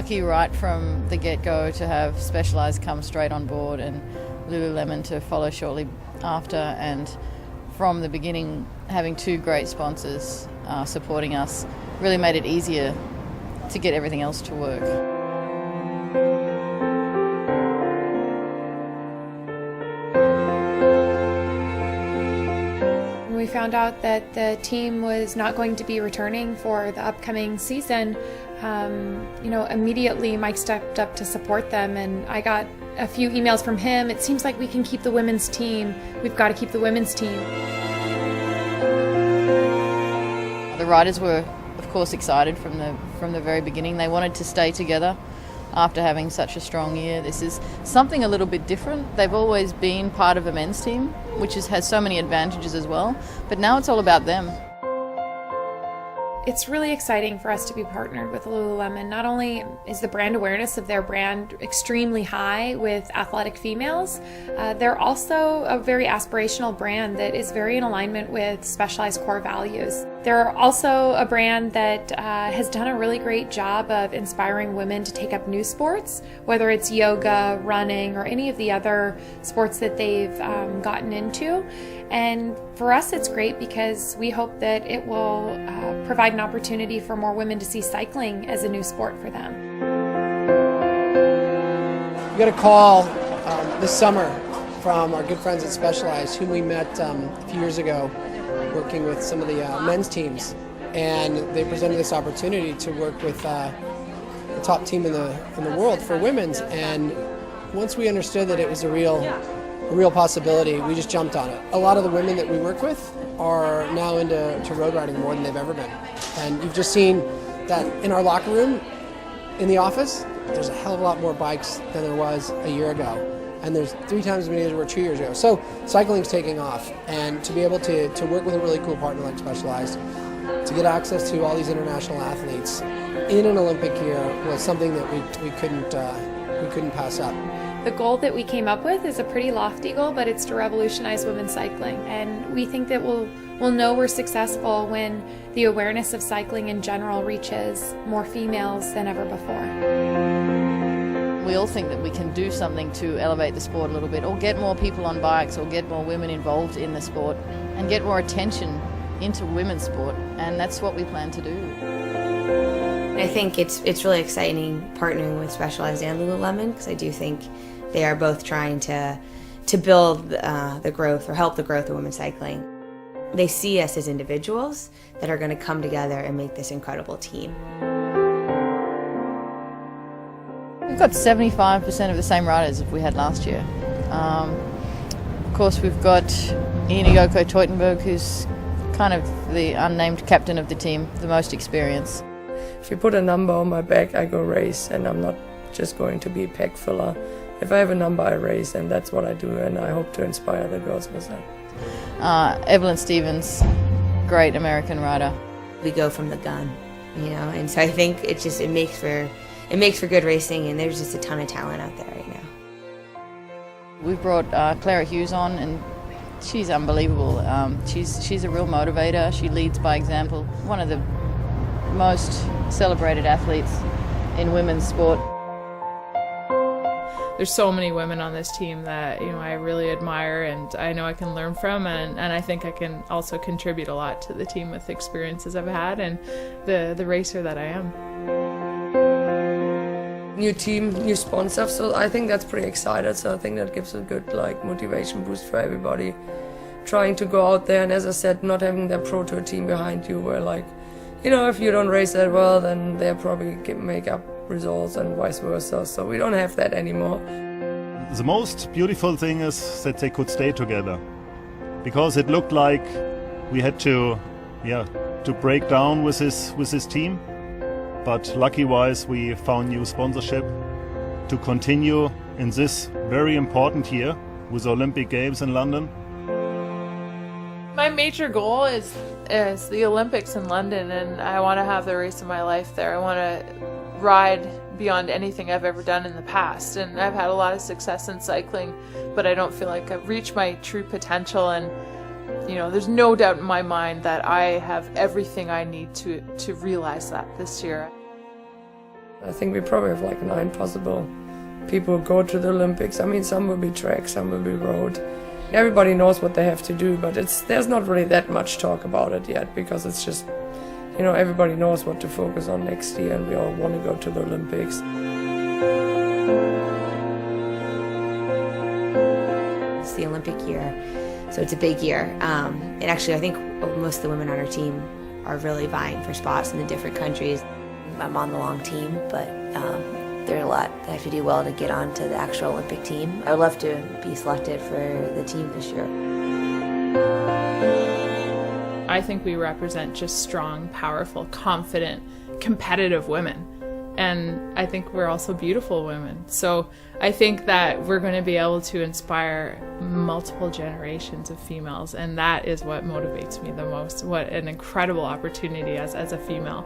lucky right from the get-go to have Specialized come straight on board and Lululemon to follow shortly after, and from the beginning having two great sponsors supporting us really made it easier to get everything else to work. We found out that the team was not going to be returning for the upcoming season. Immediately Mike stepped up to support them, and I got a few emails from him. It seems like we can keep the women's team. We've got to keep the women's team. The riders were, of course, excited from the very beginning. They wanted to stay together after having such a strong year. This is something a little bit different. They've always been part of a men's team, which has so many advantages as well, but now it's all about them. It's really exciting for us to be partnered with Lululemon. Not only is the brand awareness of their brand extremely high with athletic females, they're also a very aspirational brand that is very in alignment with Specialized core values. They're also a brand that has done a really great job of inspiring women to take up new sports, whether it's yoga, running, or any of the other sports that they've gotten into. And for us, it's great because we hope that it will provide an opportunity for more women to see cycling as a new sport for them. We got a call this summer from our good friends at Specialized, whom we met a few years ago working with some of the men's teams. And they presented this opportunity to work with the top team in the world for women's. And once we understood that it was a real possibility, we just jumped on it. A lot of the women that we work with are now into road riding more than they've ever been. And you've just seen that in our locker room, in the office, there's a hell of a lot more bikes than there was a year ago. And there's 3 times as many as there were 2 years ago. So cycling's taking off. And to be able to work with a really cool partner like Specialized, to get access to all these international athletes in an Olympic year was something that we couldn't pass up. The goal that we came up with is a pretty lofty goal, but it's to revolutionize women's cycling. And we think that we'll know we're successful when the awareness of cycling in general reaches more females than ever before. We all think that we can do something to elevate the sport a little bit, or get more people on bikes, or get more women involved in the sport, and get more attention into women's sport, and that's what we plan to do. I think it's really exciting partnering with Specialized and Lululemon, because I do think they are both trying to build the growth or help the growth of women's cycling. They see us as individuals that are going to come together and make this incredible team. We've got 75% of the same riders as we had last year. Of course, we've got Inigo Teutenberg, who's kind of the unnamed captain of the team, the most experienced. If you put a number on my back, I go race, and I'm not just going to be a pack filler. If I have a number, I race, and that's what I do, and I hope to inspire the girls with that. Evelyn Stevens, great American rider. We go from the gun, and so I think it makes for good racing, and there's just a ton of talent out there right now. We've brought Clara Hughes on, and she's unbelievable. She's a real motivator. She leads by example. One of the most celebrated athletes in women's sport. There's so many women on this team that I really admire, and I know I can learn from, and I think I can also contribute a lot to the team with experiences I've had and the racer that I am. New team, new sponsor, so I think that's pretty exciting. So I think that gives a good motivation boost for everybody trying to go out there, and as I said, not having that pro tour team behind you where if you don't race that well, then they'll probably make up results and vice versa. So we don't have that anymore. The most beautiful thing is that they could stay together, because it looked like we had to break down with this team. But lucky-wise, we found new sponsorship to continue in this very important year with the Olympic Games in London. My major goal is the Olympics in London, and I want to have the race of my life there. I want to ride beyond anything I've ever done in the past, and I've had a lot of success in cycling, but I don't feel like I've reached my true potential, and there's no doubt in my mind that I have everything I need to realize that this year. I think we probably have like 9 possible people who go to the Olympics. I mean, some will be track, some will be road. Everybody knows what they have to do, but there's not really that much talk about it yet, because it's just, you know, everybody knows what to focus on next year, and we all want to go to the Olympics. It's the Olympic year, so it's a big year. And actually, I think most of the women on our team are really vying for spots in the different countries. I'm on the long team, but there are a lot that I have to do well to get onto the actual Olympic team. I would love to be selected for the team this year. I think we represent just strong, powerful, confident, competitive women. And I think we're also beautiful women. So I think that we're going to be able to inspire multiple generations of females, and that is what motivates me the most. What an incredible opportunity as a female.